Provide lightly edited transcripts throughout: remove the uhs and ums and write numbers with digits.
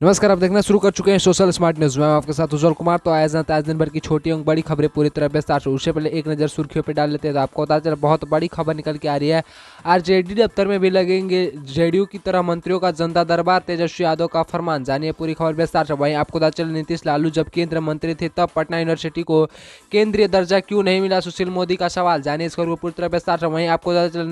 नमस्कार, आप देखना शुरू कर चुके हैं सोशल स्मार्ट न्यूज में। मैं आपके साथ उज्जवल कुमार। तो आज दिन भर की छोटी और बड़ी खबरें पूरी तरह विस्तार से। उससे पहले एक नजर सुर्खियों पर डाल लेते हैं। तो आपको पता चला बहुत बड़ी खबर निकल के आ रही है। आरजेडी दफ्तर में भी लगेंगे जेडीयू की तरह मंत्रियों का जनता दरबार, तेजस्वी यादव का फरमान। जानिए पूरी खबर विस्तार से। वहीं आपको पता चला नीतीश लालू जब केंद्रीय मंत्री थे तब पटना यूनिवर्सिटी को केंद्रीय दर्जा क्यों नहीं मिला, सुशील मोदी का सवाल। जानिए इस खबर को पूरी तरह विस्तार से। वहीं आपको पता चला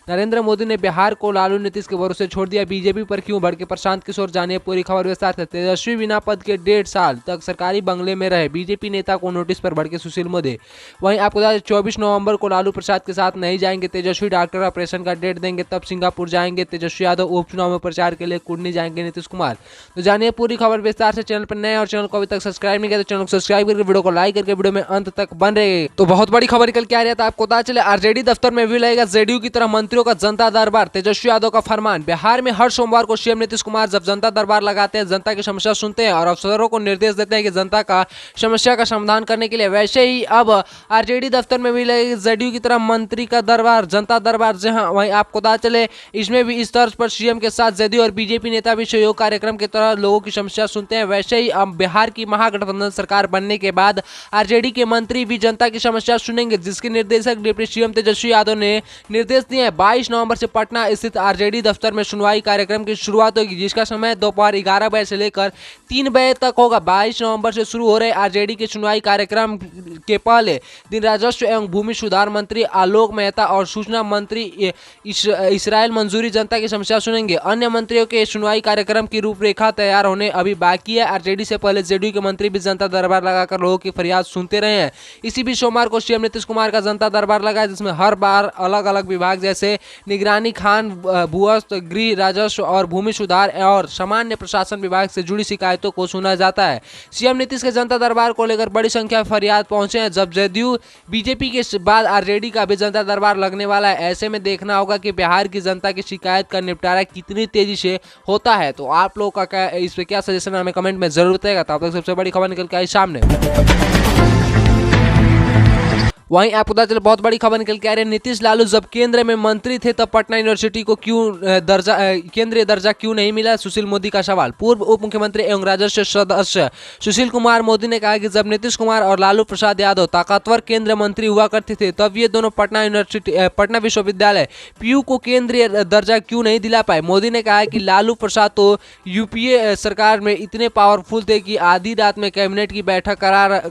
नरेंद्र मोदी ने बिहार को लालू नीतीश के भरोसे छोड़ दिया, बीजेपी पर क्यों भड़के प्रशांत किशोर। जानिए पूरी खबर विस्तार से। तेजस्वी बिना पद के 1.5 साल तक सरकारी बंगले में रहे, बीजेपी नेता को नोटिस पर भड़के सुशील मोदी। वहीं आपको 24 नवंबर को लालू प्रसाद के साथ नहीं जाएंगे तेजस्वी, डॉक्टर ऑपरेशन का डेट देंगे तब सिंगापुर जाएंगे तेजस्वी यादव, उपचुनाव में प्रचार के लिए कुर्नी जाएंगे नीतीश कुमार। तो जानिए पूरी खबर विस्तार से। चैनल पर नए और चैनल को अभी तक सब्सक्राइब नहीं किया तो चैनल को सब्सक्राइब करके वीडियो को लाइक करके वीडियो में अंत तक बन रहे। तो बहुत बड़ी खबर निकल के आ रही है। आपको पता चले आरजेडी दफ्तर में भी लगेगा जेडीयू की तरह मंत्रियों का जनता दरबार, तेजस्वी यादव का फरमान। बिहार में हर सोमवार को सीएम नीतीश कुमार जब जनता दरबार लगाते हैं, जनता की समस्या सुनते हैं और अफसरों को निर्देश देते हैं कि जनता का समस्या का समाधान करने के लिए, वैसे ही अब आरजेडी दफ्तर में भी लगेगा जेडीयू की तरह मंत्री का दरबार, जनता दरबार। जहां वहीं आपको पता चले इसमें भी इस तर्ज पर सीएम के साथ जेडीयू और बीजेपी नेता भी सहयोग कार्यक्रम की तरह लोगों की समस्या सुनते हैं। वैसे ही अब बिहार की महागठबंधन सरकार बनने के बाद आरजेडी के मंत्री भी जनता की समस्या सुनेंगे, जिसके निर्देशक डिप्टी सीएम तेजस्वी यादव ने निर्देश दिए हैं। 22 नवंबर से पटना स्थित आरजेडी दफ्तर में सुनवाई कार्यक्रम की शुरुआत होगी, जिसका समय दोपहर 11 बजे से लेकर 3 बजे तक होगा। 22 नवंबर से शुरू हो रहे आरजेडी के सुनवाई कार्यक्रम के पहले दिन राजस्व एवं भूमि सुधार मंत्री आलोक मेहता और सूचना मंत्री इसराइल मंजूरी जनता की समस्या सुनेंगे। अन्य मंत्रियों के सुनवाई कार्यक्रम की रूपरेखा तैयार होने अभी बाकी है। आरजेडी से पहले जेडीयू के मंत्री भी जनता दरबार लगाकर लोगों की फरियाद सुनते रहे हैं। इसी बीच सोमवार को सीएम नीतीश कुमार का जनता दरबार लगा, जिसमें हर बार अलग अलग विभाग जैसे निगरानी, खान, भूस्व, गृह, राजस्व और भूमि सुधार और सामान्य प्रशासन विभाग से जुड़ी शिकायतों को सुना जाता है। सीएम नीतीश के जनता दरबार को लेकर बड़ी संख्या में फरियाद पहुंचे हैं। जब जेडीयू बीजेपी के बाद आरजेडी का भी जनता दरबार लगने वाला है, ऐसे में देखना होगा कि बिहार की जनता की शिकायत का निपटारा कितनी तेजी से होता है। तो आप लोगों का क्या इस पे क्या सजेशन है, हमें कमेंट में जरूर बताइएगा। तो आप तक सबसे बड़ी खबर निकल के आई सामने। वहीं आपको पता चले बहुत बड़ी खबर निकल के आ रही है। नीतीश लालू जब केंद्र में मंत्री थे तब पटना यूनिवर्सिटी को केंद्रीय दर्जा क्यों नहीं मिला, सुशील मोदी का सवाल। पूर्व उप मुख्यमंत्री एवं राजस्व सदस्य सुशील कुमार मोदी ने कहा कि जब नीतीश कुमार और लालू प्रसाद यादव ताकतवर केंद्रीय मंत्री हुआ करते थे तब ये दोनों पटना विश्वविद्यालय पीयू को केंद्रीय दर्जा क्यों नहीं दिला पाए। मोदी ने कहा कि लालू प्रसाद तो यूपीए सरकार में इतने पावरफुल थे कि आधी रात में कैबिनेट की बैठक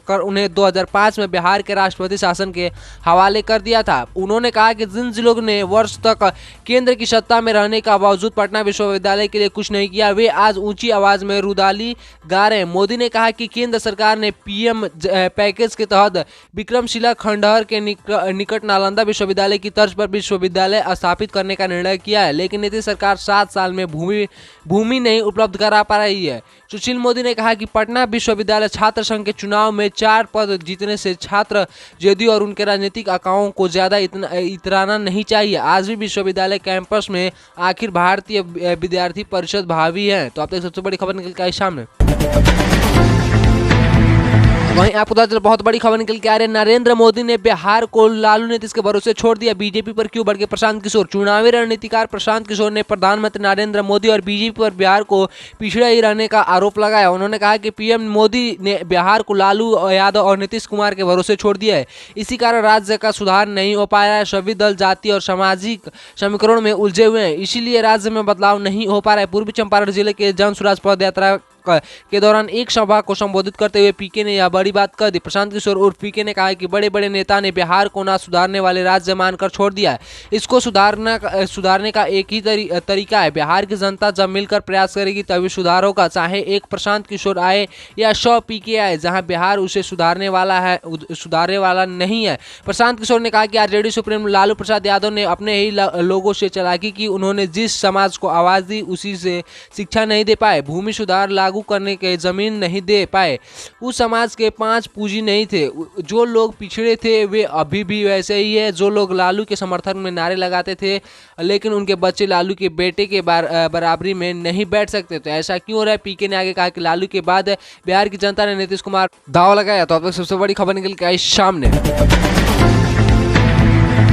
कर उन्हें 2005 में बिहार के राष्ट्रपति शासन के हवाले कर दिया था। उन्होंने कहा कि जिन जिलों ने वर्ष तक केंद्र की सत्ता में रहने का बावजूद पटना विश्वविद्यालय के लिए कुछ नहीं किया, वे आज ऊंची आवाज में रुदाली गा रहे हैं। मोदी ने कहा कि केंद्र सरकार ने पीएम पैकेज के तहत विक्रमशिला खंडहर के निकट नालंदा विश्वविद्यालय की तर्ज पर विश्वविद्यालय स्थापित करने का निर्णय किया है, लेकिन नीतीश सरकार 7 साल में भूमि नहीं उपलब्ध करा पा रही है। सुशील मोदी ने कहा कि पटना विश्वविद्यालय छात्र संघ के चुनाव में 4 पद जीतने से छात्र जेडीयू और उनके राजनीतिक आकाओं को ज्यादा इतराना नहीं चाहिए। आज भी विश्वविद्यालय कैंपस में आखिर भारतीय विद्यार्थी परिषद भावी है। तो आप तक सबसे बड़ी खबर निकल के आई सामने। वहीं आपको पता चला बहुत बड़ी खबर निकल के आ रही है। नरेंद्र मोदी ने बिहार को लालू नीतीश के भरोसे छोड़ दिया, बीजेपी पर क्यों भड़के प्रशांत किशोर। चुनावी रणनीतिकार प्रशांत किशोर ने प्रधानमंत्री नरेंद्र मोदी और बीजेपी पर बिहार को पिछड़ा ही रहने का आरोप लगाया। उन्होंने कहा कि पीएम मोदी ने बिहार को लालू यादव और नीतीश कुमार के भरोसे छोड़ दिया है, इसी कारण राज्य का सुधार नहीं हो पाया है। सभी दल जाति और सामाजिक समीकरण में उलझे हुए हैं, इसीलिए राज्य में बदलाव नहीं हो पा रहा है। पूर्वी चंपारण जिले के जन स्वराज पद यात्रा के दौरान एक सभा को संबोधित करते हुए पीके ने यह बड़ी बात कर दी। प्रशांत किशोर उर्फ पीके ने कहा कि बड़े बड़े नेता ने बिहार को ना सुधारने वाले राज्य मानकर छोड़ दिया है। इसको सुधारने का एक ही तरीका है, बिहार की जनता जब मिलकर प्रयास करेगी तभी सुधार होगा। चाहे एक प्रशांत किशोर आए या 100 पीके आए, जहां बिहार उसे सुधारने वाला नहीं है। प्रशांत किशोर ने कहा कि आरजेडी सुप्रीमो लालू प्रसाद यादव ने अपने ही लोगों से चालाकी की। उन्होंने जिस समाज को आवाज दी उसी से शिक्षा नहीं दे पाए, भूमि सुधार लागू करने के जमीन नहीं दे पाए। उस समाज के 5 पूंजी नहीं थे। जो लोग पिछड़े थे वे अभी भी वैसे ही है। जो लोग लालू के समर्थन में नारे लगाते थे लेकिन उनके बच्चे लालू के बेटे के बराबरी में नहीं बैठ सकते, तो ऐसा क्यों हो रहा है। पीके ने आगे कहा कि लालू के बाद बिहार की जनता ने नीतीश कुमार दाव लगाया। तो अब तक सबसे बड़ी खबर निकल के आई सामने।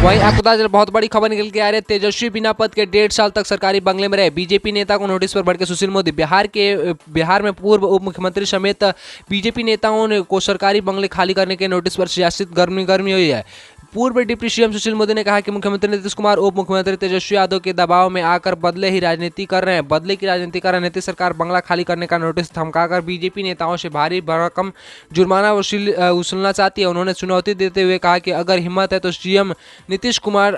वहीं आपको पता चला बहुत बड़ी खबर निकल के आ रही है। तेजस्वी बिना पद के 1.5 साल तक सरकारी बंगले में रहे। बीजेपी नेता को नोटिस पर भड़के सुशील मोदी। बिहार में पूर्व उप मुख्यमंत्री समेत बीजेपी नेताओं को सरकारी बंगले खाली करने के नोटिस पर सियासत गर्मी हुई है। पूर्व डिप्टी सीएम सुशील मोदी ने कहा कि मुख्यमंत्री नीतीश कुमार उप मुख्यमंत्री तेजस्वी यादव के दबाव में आकर बदले की राजनीति कर रहे हैं। नीतीश सरकार बंगला खाली करने का नोटिस थमकाकर बीजेपी नेताओं से भारी भरकम जुर्माना वसूलना चाहती है। उन्होंने चुनौती देते हुए कहा कि अगर हिम्मत है तो सीएम नीतीश कुमार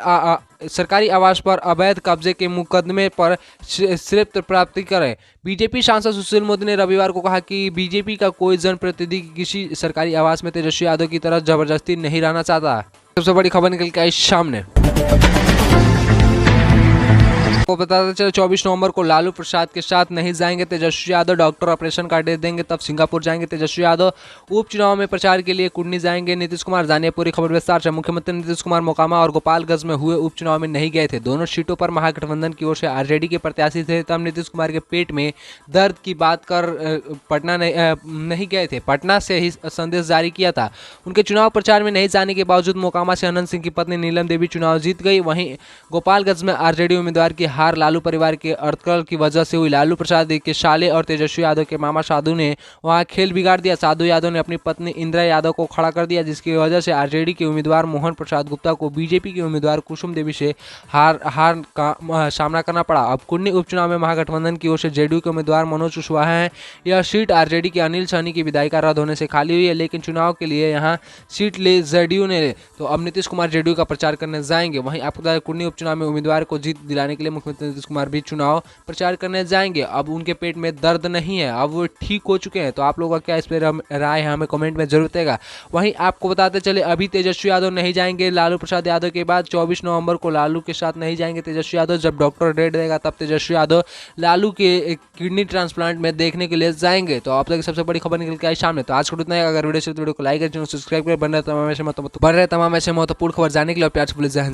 सरकारी आवास पर अवैध कब्जे के मुकदमे पर सिर्फ प्राप्ति करें। बीजेपी सांसद सुशील मोदी ने रविवार को कहा कि बीजेपी का कोई जनप्रतिनिधि किसी सरकारी आवास में तेजस्वी यादव की तरह जबरदस्ती नहीं रहना चाहता। सबसे बड़ी खबर निकल के आई सामने। को बताते चले 24 नवंबर को लालू प्रसाद के साथ नहीं जाएंगे तेजस्वी यादव। डॉक्टर ऑपरेशन का डेट देंगे तब सिंगापुर जाएंगे तेजस्वी यादव। उपचुनाव में प्रचार के लिए कुर्नी जाएंगे नीतीश कुमार। जानिए पूरी खबर विस्तार से। मुख्यमंत्री नीतीश कुमार मोकामा और गोपालगंज में हुए उपचुनाव में नहीं गए थे। दोनों सीटों पर महागठबंधन की ओर से आरजेडी के प्रत्याशी थे। तब नीतीश कुमार के पेट में दर्द की बात कर पटना नहीं गए थे। पटना से ही संदेश जारी किया था। उनके चुनाव प्रचार में नहीं जाने के बावजूद मोकामा से अनंत सिंह की पत्नी नीलम देवी चुनाव जीत गई। वहीं गोपालगंज में आरजेडी उम्मीदवार की हार लालू परिवार के अड़कल की वजह से हुई। लालू प्रसाद के साले और तेजस्वी यादव के मामा साधु ने वहां खेल बिगाड़ दिया। साधु यादव ने अपनी पत्नी इंदिरा यादव को खड़ा कर दिया, जिसकी वजह से आरजेडी के उम्मीदवार मोहन प्रसाद गुप्ता को बीजेपी के उम्मीदवार कुसुम देवी से हार का सामना करना पड़ा। अब कुर्नी उपचुनाव में महागठबंधन की ओर से जेडीयू के उम्मीदवार मनोज कुशवाहा हैं। यह सीट आरजेडी के अनिल सहनी की विदाई का रद्द होने से खाली हुई है, लेकिन चुनाव के लिए यहाँ सीट ले जेडीयू ने। तो अब नीतीश कुमार जेडीयू का प्रचार करने जाएंगे। वहीं आपको कुर्नी उपचुनाव में उम्मीदवार को जीत दिलाने के लिए मुख्यमंत्री नीतीश कुमार भी चुनाव प्रचार करने जाएंगे। अब उनके पेट में दर्द नहीं है, अब वो ठीक हो चुके हैं। तो आप लोगों का क्या इस पर राय है, हमें कमेंट में जरूर बताइएगा। वहीं आपको बताते चले अभी तेजस्वी यादव नहीं जाएंगे लालू प्रसाद यादव के बाद। 24 नवंबर को लालू के साथ नहीं जाएंगे तेजस्वी यादव। जब डॉक्टर डेट देगा तब तेजस्वी यादव लालू के किडनी ट्रांसप्लांट में देखने के लिए जाएंगे। तो आप लोग सबसे बड़ी खबर निकल के आई सामने। तो आज को इतना है। अगर वीडियो को लाइक करें, सब्सक्राइब करें, बन रहे तमाम ऐसे महत्वपूर्ण खबर जानने के लिए प्यार से बोले जय हिंद।